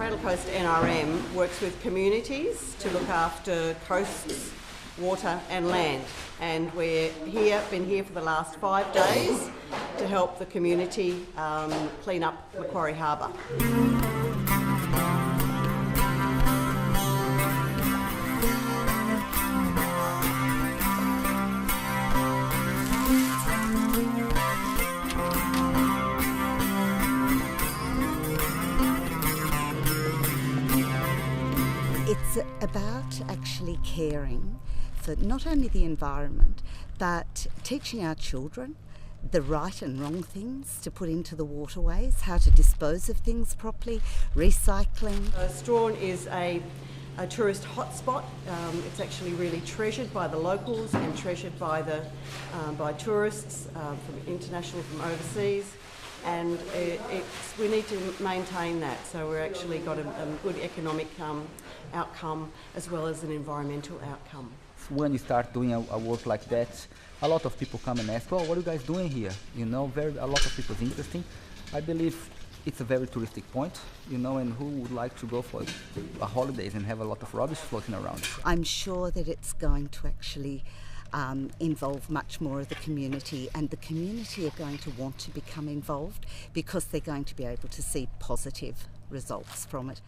Cradle Coast NRM works with communities to look after coasts, water and land, and we're been here for the last 5 days to help the community clean up Macquarie Harbour. It's about actually caring for not only the environment, but teaching our children the right and wrong things to put into the waterways, how to dispose of things properly, recycling. Strawn is a tourist hotspot. It's actually really treasured by the locals and treasured by tourists from international, from overseas. And we need to maintain that, so we're actually got a good economic outcome as well as an environmental outcome. When you start doing a work like that, a lot of people come and ask, "Oh, what are you guys doing here?" You know, a lot of people is interesting. I believe it's a very touristic point, you know, and who would like to go for a holidays and have a lot of rubbish floating around? I'm sure that it's going to actually involve much more of the community, and the community are going to want to become involved because they're going to be able to see positive results from it.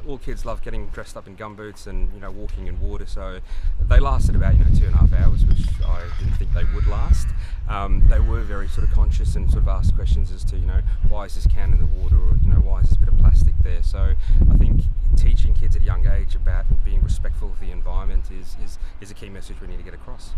All kids love getting dressed up in gumboots and, you know, walking in water, so they lasted about 2.5 hours, which I didn't think they would last. They were very sort of conscious and sort of asked questions as to, why is this can in the water, or why is this bit of plastic there. So I think teaching kids at a young age about being respectful of the environment is a key message we need to get across.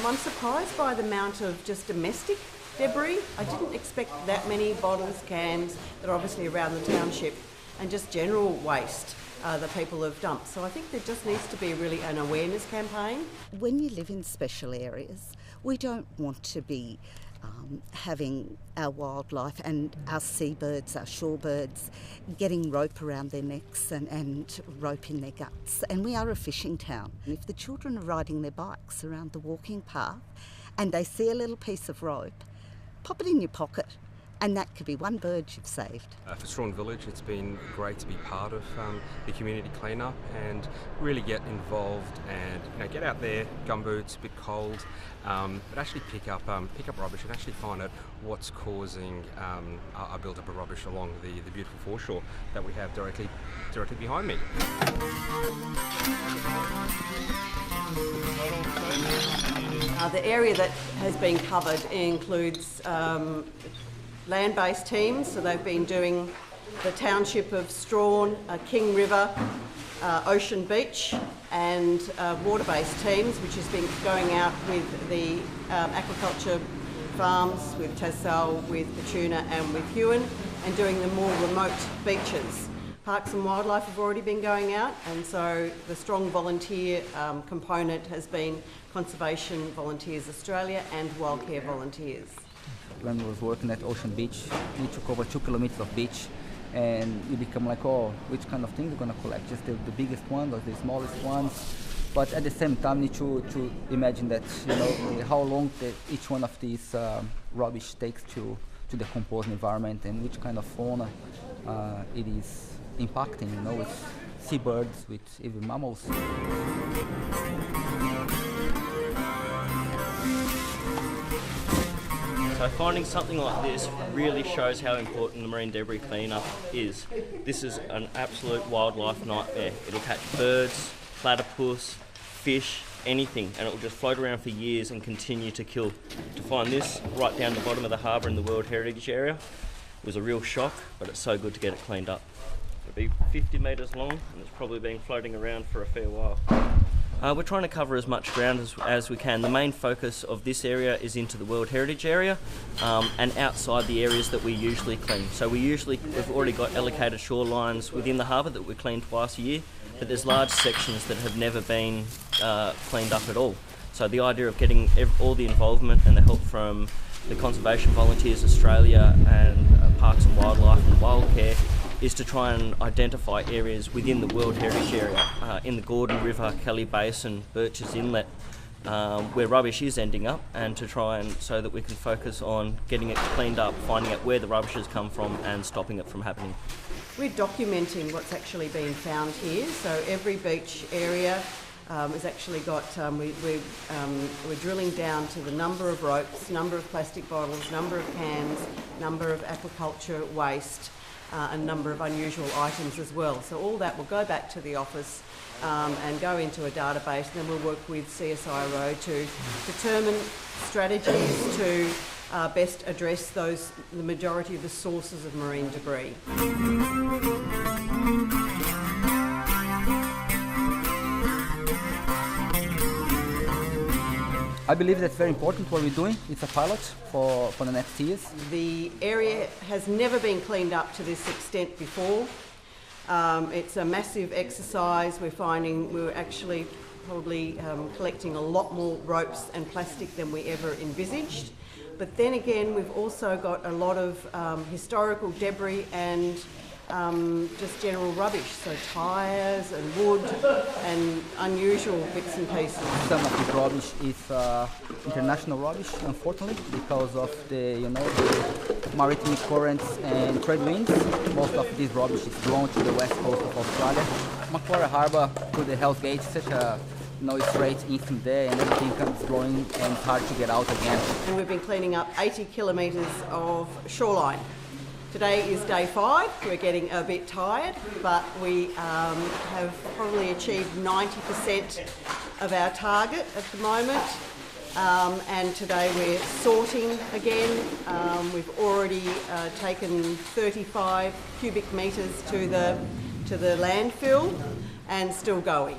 I'm surprised by the amount of just domestic debris. I didn't expect that many bottles, cans that are obviously around the township, and just general waste that people have dumped. So I think there just needs to be really an awareness campaign. When you live in special areas, we don't want to be having our wildlife and our seabirds, our shorebirds, getting rope around their necks and rope in their guts. And we are a fishing town. If the children are riding their bikes around the walking path and they see a little piece of rope, pop it in your pocket, and that could be one bird you've saved. For Strawn Village, it's been great to be part of the community cleanup and really get involved and get out there, gumboots, a bit cold, but actually pick up rubbish and actually find out what's causing a build-up of rubbish along the beautiful foreshore that we have directly behind me. The area that has been covered includes land-based teams, so they've been doing the township of Strawn, King River, Ocean Beach, and water-based teams, which has been going out with the aquaculture farms, with Tassal, with Petuna and with Hewen, and doing the more remote beaches. Parks and Wildlife have already been going out, and so the strong volunteer component has been Conservation Volunteers Australia and Wildcare Volunteers. When I was working at Ocean Beach, we took over 2 kilometers of beach, and you become like, oh, which kind of things you're going to collect? Just the biggest ones or the smallest ones? But at the same time, you need to imagine that, how long each one of these rubbish takes to decompose the environment, and which kind of fauna it is impacting, with seabirds, with even mammals. So finding something like this really shows how important the marine debris cleanup is. This is an absolute wildlife nightmare. It'll catch birds, platypus, fish, anything, and it'll just float around for years and continue to kill. To find this right down the bottom of the harbour in the World Heritage Area was a real shock, but it's so good to get it cleaned up. It'll be 50 metres long, and it's probably been floating around for a fair while. We're trying to cover as much ground as we can. The main focus of this area is into the World Heritage Area and outside the areas that we usually clean. So we've already got allocated shorelines within the harbour that we clean twice a year, but there's large sections that have never been cleaned up at all. So the idea of getting all the involvement and the help from the Conservation Volunteers Australia and Parks and Wildlife and Wildcare is to try and identify areas within the World Heritage Area, in the Gordon River, Kelly Basin, Birches Inlet, where rubbish is ending up, and to try and so that we can focus on getting it cleaned up, finding out where the rubbish has come from and stopping it from happening. we're documenting what's actually being found here. So every beach area has actually got, we're drilling down to the number of ropes, number of plastic bottles, number of cans, number of aquaculture waste, and number of unusual items as well. So all that will go back to the office and go into a database, and then we'll work with CSIRO to determine strategies to best address the majority of the sources of marine debris. I believe that's very important what we're doing. It's a pilot for the next years. The area has never been cleaned up to this extent before. It's a massive exercise. We're finding we're actually probably collecting a lot more ropes and plastic than we ever envisaged. But then again, we've also got a lot of historical debris and just general rubbish, so tyres and wood and unusual bits and pieces. Some of the rubbish is international rubbish, unfortunately, because of the maritime currents and trade winds. Most of this rubbish is blown to the west coast of Australia. Macquarie Harbour to the Hell's Gate, such a straight instant there, and everything comes blowing and it's hard to get out again. And we've been cleaning up 80 kilometres of shoreline. Today is day 5. We're getting a bit tired, but we have probably achieved 90% of our target at the moment. And today we're sorting again. We've already taken 35 cubic metres to the landfill and still going.